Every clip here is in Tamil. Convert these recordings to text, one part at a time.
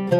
நம்ம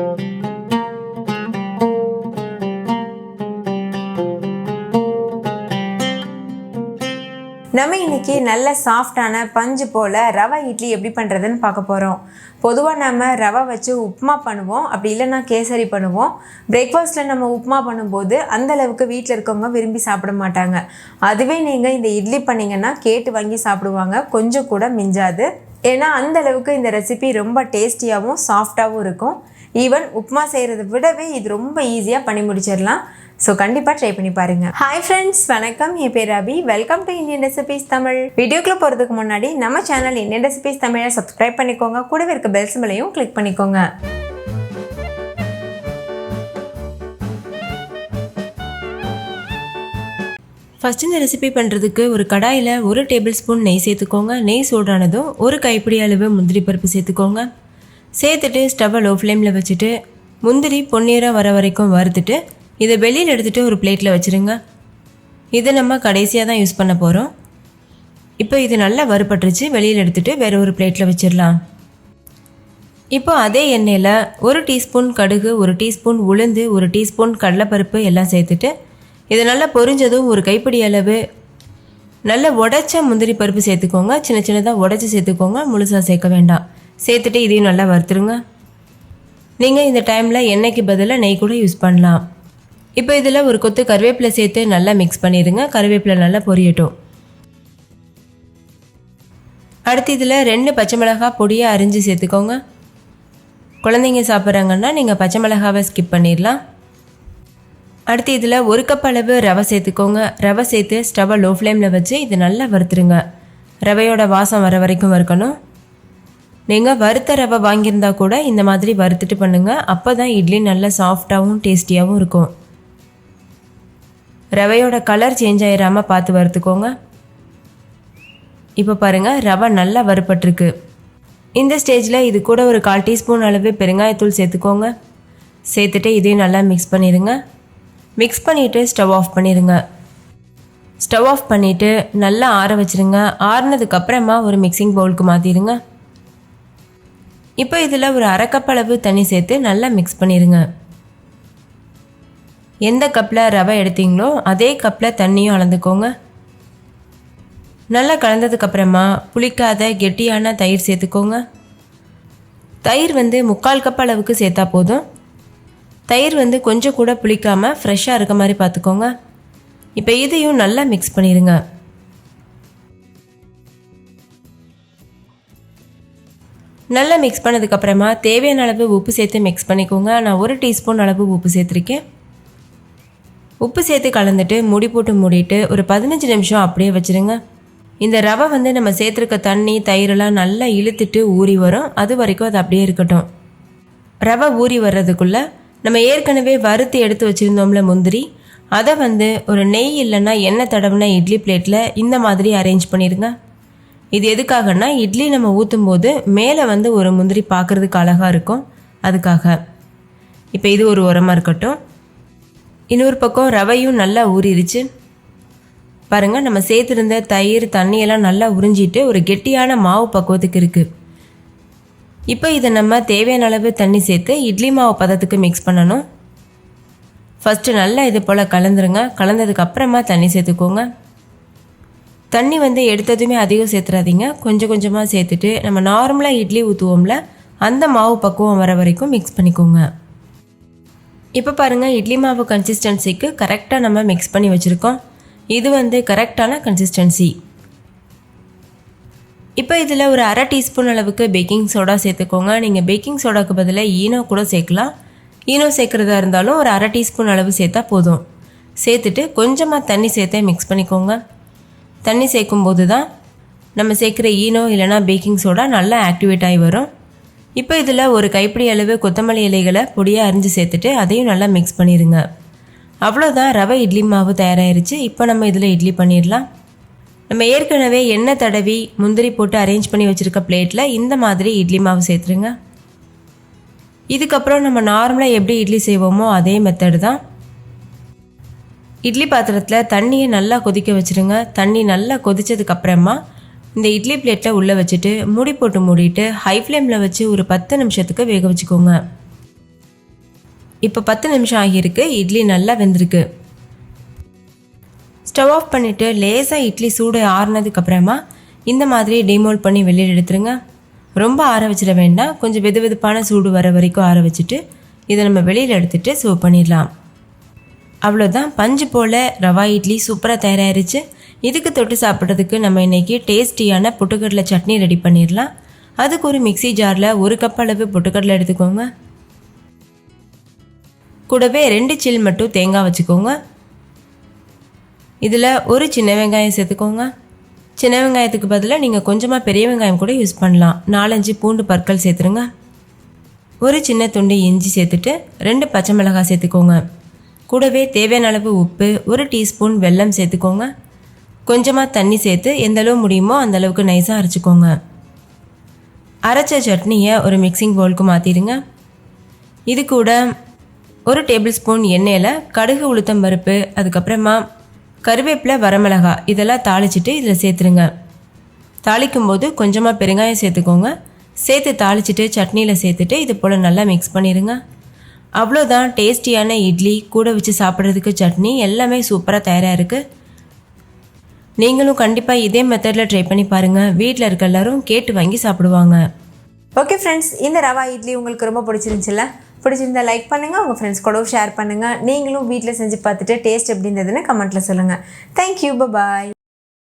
இன்னைக்கு நல்ல சாஃப்டான பஞ்சு போல் ரவை இட்லி எப்படி பண்ணுறதுன்னு பார்க்க போகிறோம். பொதுவாக நம்ம ரவை வச்சு உப்புமா பண்ணுவோம், அப்படி இல்லைன்னா கேசரி பண்ணுவோம். பிரேக்ஃபாஸ்ட்டில் நம்ம உப்புமா பண்ணும்போது அந்தளவுக்கு வீட்டில் இருக்கவங்க விரும்பி சாப்பிட மாட்டாங்க. அதுவே நீங்கள் இந்த இட்லி பண்ணிங்கன்னா கேட்டு வாங்கி சாப்பிடுவாங்க, கொஞ்சம் கூட மிஞ்சாது. ஏன்னா அந்தளவுக்கு இந்த ரெசிபி ரொம்ப டேஸ்டியாகவும் சாஃப்டாகவும் இருக்கும். ஈவன் உப்புமா செய்கிறத விடவே இது ரொம்ப ஈஸியாக பண்ணி முடிச்சிடலாம். ஸோ கண்டிப்பாக ட்ரை பண்ணி பாருங்கள். ஹாய் ஃப்ரெண்ட்ஸ், வணக்கம். என் பேர் Ravi. Welcome to Indian recipes Tamil. வீடியோக்குள்ளே போகிறதுக்கு முன்னாடி நம்ம சேனல் இந்தியன் ரெசிபீஸ் தமிழை சப்ஸ்கிரைப் பண்ணிக்கோங்க, கூடவே இருக்க பெல் சிம்பலையும் கிளிக் பண்ணிக்கோங்க. ஃபஸ்ட் இந்த ரெசிபி பண்ணுறதுக்கு ஒரு கடாயில் 1 டேபிள் ஸ்பூன் நெய் சேர்த்துக்கோங்க. நெய் சூடானதும் 1 கைப்பிடி அளவு முந்திரி பருப்பு சேர்த்துக்கோங்க. சேர்த்துட்டு ஸ்டவ்வை லோ ஃப்ளேமில் வச்சுட்டு முந்திரி பொன்னிறம் வர வரைக்கும் வறுத்துட்டு இதை வெளியில் எடுத்துகிட்டு ஒரு பிளேட்டில் வச்சுருங்க. இதை நம்ம கடைசியாக தான் யூஸ் பண்ண போகிறோம். இப்போ இது நல்லா வறுபட்டுருச்சு, வெளியில் எடுத்துகிட்டு வேறு ஒரு பிளேட்டில் வச்சிடலாம். இப்போ அதே எண்ணெயில் 1 டீஸ்பூன் கடுகு, 1 டீஸ்பூன் உளுந்து, 1 டீஸ்பூன் கடலைப்பருப்பு எல்லாம் சேர்த்துட்டு இது நல்லா பொரிஞ்சதும் 1 கைப்பிடி அளவு நல்லா உடைச்ச முந்திரி பருப்பு சேர்த்துக்கோங்க. சின்ன சின்னதாக உடைச்சி சேர்த்துக்கோங்க, முழுசாக சேர்க்க வேண்டாம். சேர்த்துட்டு இதையும் நல்லா வறுத்துருங்க. நீங்கள் இந்த டைமில் எண்ணெய்க்கு பதிலாக நெய் கூட யூஸ் பண்ணலாம். இப்போ இதில் ஒரு கொத்து கருவேப்பிலை சேர்த்து நல்லா மிக்ஸ் பண்ணிடுங்க. கருவேப்பிலை நல்லா பொரியட்டும். அடுத்து இதில் 2 பச்சை மிளகாய் பொடியாக அரிஞ்சு சேர்த்துக்கோங்க. குழந்தைங்க சாப்பிட்றாங்கன்னா நீங்கள் பச்சை மிளகாவை ஸ்கிப் பண்ணிடலாம். அடுத்து இதில் 1 கப் அளவு ரவை சேர்த்துக்கோங்க. ரவை சேர்த்து ஸ்டவ்வை லோ ஃப்ளேமில் வச்சு இது நல்லா வறுத்துருங்க. ரவையோட வாசம் வர வரைக்கும் வறுக்கணும். நீங்கள் வறுத்த ரவை வாங்கியிருந்தா கூட இந்த மாதிரி வறுத்துட்டு பண்ணுங்கள். அப்போ தான் இட்லி நல்லா சாஃப்டாகவும் டேஸ்டியாகவும் இருக்கும். ரவையோட கலர் சேஞ்ச் ஆகிடாமல் பார்த்து வறுத்துக்கோங்க. இப்போ பாருங்கள், ரவை நல்லா வறுபட்டிருக்கு. இந்த ஸ்டேஜில் இது கூட ஒரு 1/4 டீஸ்பூன் அளவு பெருங்காயத்தூள் சேர்த்துக்கோங்க. சேர்த்துட்டு இதையும் நல்லா மிக்ஸ் பண்ணிடுங்க. மிக்ஸ் பண்ணிவிட்டு ஸ்டவ் ஆஃப் பண்ணிடுங்க. ஸ்டவ் ஆஃப் பண்ணிவிட்டு நல்லா ஆற வச்சுருங்க. ஆறுனதுக்கப்புறமா ஒரு மிக்சிங் பவுலுக்கு மாற்றிடுங்க. இப்போ இதில் ஒரு 1/2 கப் அளவு தண்ணி சேர்த்து நல்லா மிக்ஸ் பண்ணிடுங்க. எந்த கப்பில் ரவை எடுத்தீங்களோ அதே கப்பில் தண்ணியும் அளந்துக்கோங்க. நல்லா கலந்ததுக்கப்புறமா புளிக்காத கெட்டியான தயிர் சேர்த்துக்கோங்க. தயிர் 3/4 கப் அளவுக்கு சேர்த்தா போதும். தயிர் கொஞ்சம் கூட புளிக்காமல் ஃப்ரெஷ்ஷாக இருக்க மாதிரி பார்த்துக்கோங்க. இப்போ இதையும் நல்லா மிக்ஸ் பண்ணிடுங்க. நல்லா மிக்ஸ் பண்ணதுக்கப்புறமா தேவையான அளவு உப்பு சேர்த்து மிக்ஸ் பண்ணிக்கோங்க. நான் 1 டீஸ்பூன் அளவு உப்பு சேர்த்துருக்கேன். உப்பு சேர்த்து கலந்துட்டு மூடி போட்டு மூடிட்டு ஒரு 15 நிமிஷம் அப்படியே வச்சுருங்க. இந்த ரவை நம்ம சேர்த்துருக்க தண்ணி தயிரெல்லாம் நல்லா இழுத்துட்டு ஊறி வரும். அது வரைக்கும் அது அப்படியே இருக்கட்டும். ரவை ஊறி வர்றதுக்குள்ளே நம்ம ஏற்கனவே வறுத்து எடுத்து வச்சுருந்தோம்ல முந்திரி, அதை ஒரு நெய் இல்லைன்னா எண்ணெய் தடவின இட்லி பிளேட்டில் இந்த மாதிரி அரேஞ்ச் பண்ணிடுங்க. இது எதுக்காகனா இட்லி நம்ம ஊற்றும் போது மேலே ஒரு முந்திரி பார்க்குறதுக்கு அழகாக இருக்கும், அதுக்காக. இப்போ இது ஒரு உரமாக இருக்கட்டும். இன்னொரு பக்கம் ரவையும் நல்லா ஊறிடுச்சு பாருங்கள். நம்ம சேர்த்துருந்த தயிர் தண்ணியெல்லாம் நல்லா உறிஞ்சிட்டு ஒரு கெட்டியான மாவு பக்குவத்துக்கு இருக்குது. இப்போ இதை நம்ம தேவையான அளவு தண்ணி சேர்த்து இட்லி மாவு பதத்துக்கு மிக்ஸ் பண்ணணும். ஃபஸ்ட்டு நல்லா இது போல் கலந்துருங்க. கலந்ததுக்கப்புறமா தண்ணி சேர்த்துக்கோங்க. தண்ணி எடுத்ததுமே அதிகம் சேர்த்துறாதீங்க, கொஞ்சம் கொஞ்சமாக சேர்த்துட்டு நம்ம நார்மலாக இட்லி ஊற்றுவோம்ல அந்த மாவு பக்குவம் வர வரைக்கும் மிக்ஸ் பண்ணிக்கோங்க. இப்போ பாருங்கள், இட்லி மாவு கன்சிஸ்டன்சிக்கு கரெக்டாக நம்ம மிக்ஸ் பண்ணி வச்சுருக்கோம். இது கரெக்டான கன்சிஸ்டன்சி. இப்போ இதில் ஒரு 1/2 டீஸ்பூன் அளவுக்கு பேக்கிங் சோடா சேர்த்துக்கோங்க. நீங்கள் பேக்கிங் சோடாக்கு பதிலாக ஈனோ கூட சேர்க்கலாம். ஈனோ சேர்க்குறதா இருந்தாலும் ஒரு 1/2 டீஸ்பூன் அளவு சேர்த்தா போதும். சேர்த்துட்டு கொஞ்சமாக தண்ணி சேர்த்து மிக்ஸ் பண்ணிக்கோங்க. தண்ணி சேர்க்கும்போது தான் நம்ம சேர்க்குற ஈனோ இல்லைனா பேக்கிங் சோடா நல்லா ஆக்டிவேட் ஆகி வரும். இப்போ இதில் ஒரு கைப்பிடி அளவு கொத்தமல்லி இலைகளை பொடியாக அரிஞ்சு சேர்த்துட்டு அதையும் நல்லா மிக்ஸ் பண்ணிடுங்க. அவ்வளோதான், ரவை இட்லி மாவு தயாராகிருச்சு. இப்போ நம்ம இதில் இட்லி பண்ணிடலாம். நம்ம ஏற்கனவே எண்ணெய் தடவி முந்திரி போட்டு அரேஞ்ச் பண்ணி வச்சுருக்க பிளேட்டில் இந்த மாதிரி இட்லி மாவு சேர்த்துருங்க. இதுக்கப்புறம் நம்ம நார்மலாக எப்படி இட்லி செய்வோமோ அதே மெத்தடு தான். இட்லி பாத்திரத்தில் தண்ணியை நல்லா கொதிக்க வச்சுருங்க. தண்ணி நல்லா கொதித்ததுக்கப்புறமா இந்த இட்லி பிளேட்டில் உள்ளே வச்சுட்டு மூடி போட்டு மூடிட்டு ஹை ஃப்ளேமில் வச்சு ஒரு 10 நிமிஷத்துக்கு வேக வச்சுக்கோங்க. இப்போ 10 நிமிஷம் ஆகியிருக்கு. இட்லி நல்லா வெந்திருக்கு. ஸ்டவ் ஆஃப் பண்ணிவிட்டு லேசாக இட்லி சூடு ஆறுனதுக்கப்புறமா இந்த மாதிரி டிமோல்ட் பண்ணி வெளியில் எடுத்துருங்க. ரொம்ப ஆற வச்சிட வேண்டாம். கொஞ்சம் வெது வெதுப்பான சூடு வர வரைக்கும் ஆற வச்சுட்டு இதை நம்ம வெளியில் எடுத்துகிட்டு சர்வ் பண்ணிடலாம். அவ்வளோதான், பஞ்சு போல் ரவா இட்லி சூப்பராக தயாராகிருச்சு. இதுக்கு தொட்டு சாப்பிட்றதுக்கு நம்ம இன்றைக்கி டேஸ்டியான பொட்டுக்கடலை சட்னி ரெடி பண்ணிடலாம். அதுக்கு ஒரு மிக்ஸி ஜாரில் 1 கப் அளவு பொட்டுக்கடலை எடுத்துக்கோங்க. கூடவே 2 சில் மட்டும் தேங்காய் வச்சுக்கோங்க. இதில் ஒரு சின்ன வெங்காயம் சேர்த்துக்கோங்க. சின்ன வெங்காயத்துக்கு பதிலாக நீங்கள் கொஞ்சமாக பெரிய வெங்காயம் கூட யூஸ் பண்ணலாம். 4-5 பூண்டு பற்கள் சேர்த்துருங்க. ஒரு சின்ன துண்டு இஞ்சி சேர்த்துட்டு 2 பச்சை மிளகாய் சேர்த்துக்கோங்க. கூடவே தேவையான அளவு உப்பு, 1 டீஸ்பூன் வெல்லம் சேர்த்துக்கோங்க. கொஞ்சமாக தண்ணி சேர்த்து எந்த அளவு முடியுமோ அந்தளவுக்கு நைஸாக அரைச்சிக்கோங்க. அரைச்ச சட்னியை ஒரு மிக்சிங் பவுலுக்கு மாற்றிடுங்க. இது கூட 1 டேபிள் ஸ்பூன் எண்ணெயில் கடுகு, உளுத்தம் பருப்பு, அதுக்கப்புறமா கருவேப்பிலை, வரமிளகாய் இதெல்லாம் தாளிச்சிட்டு இதில் சேர்த்துருங்க. தாளிக்கும் போது கொஞ்சமாக பெருங்காயம் சேர்த்துக்கோங்க. சேர்த்து தாளிச்சிட்டு சட்னியில் சேர்த்துட்டு இது போல் நல்லா மிக்ஸ் பண்ணிடுங்க. அவ்வளோதான், டேஸ்டியான இட்லி கூட வச்சு சாப்பிட்றதுக்கு சட்னி எல்லாமே சூப்பராக தயாராக இருக்குது. நீங்களும் கண்டிப்பாக இதே மெத்தடில் ட்ரை பண்ணி பாருங்கள். வீட்டில் இருக்க எல்லாரும் கேட்டு வாங்கி சாப்பிடுவாங்க. ஓகே ஃப்ரெண்ட்ஸ், இந்த ரவா இட்லி உங்களுக்கு ரொம்ப பிடிச்சிருந்துச்சுல்ல? பிடிச்சிருந்தா லைக் பண்ணுங்கள், உங்கள் ஃப்ரெண்ட்ஸ் கூடவும் ஷேர் பண்ணுங்கள். நீங்களும் வீட்டில் செஞ்சு பார்த்துட்டு டேஸ்ட் எப்படி இருந்ததுன்னு கமெண்ட்டில் சொல்லுங்கள். தேங்க்யூ, பாய்.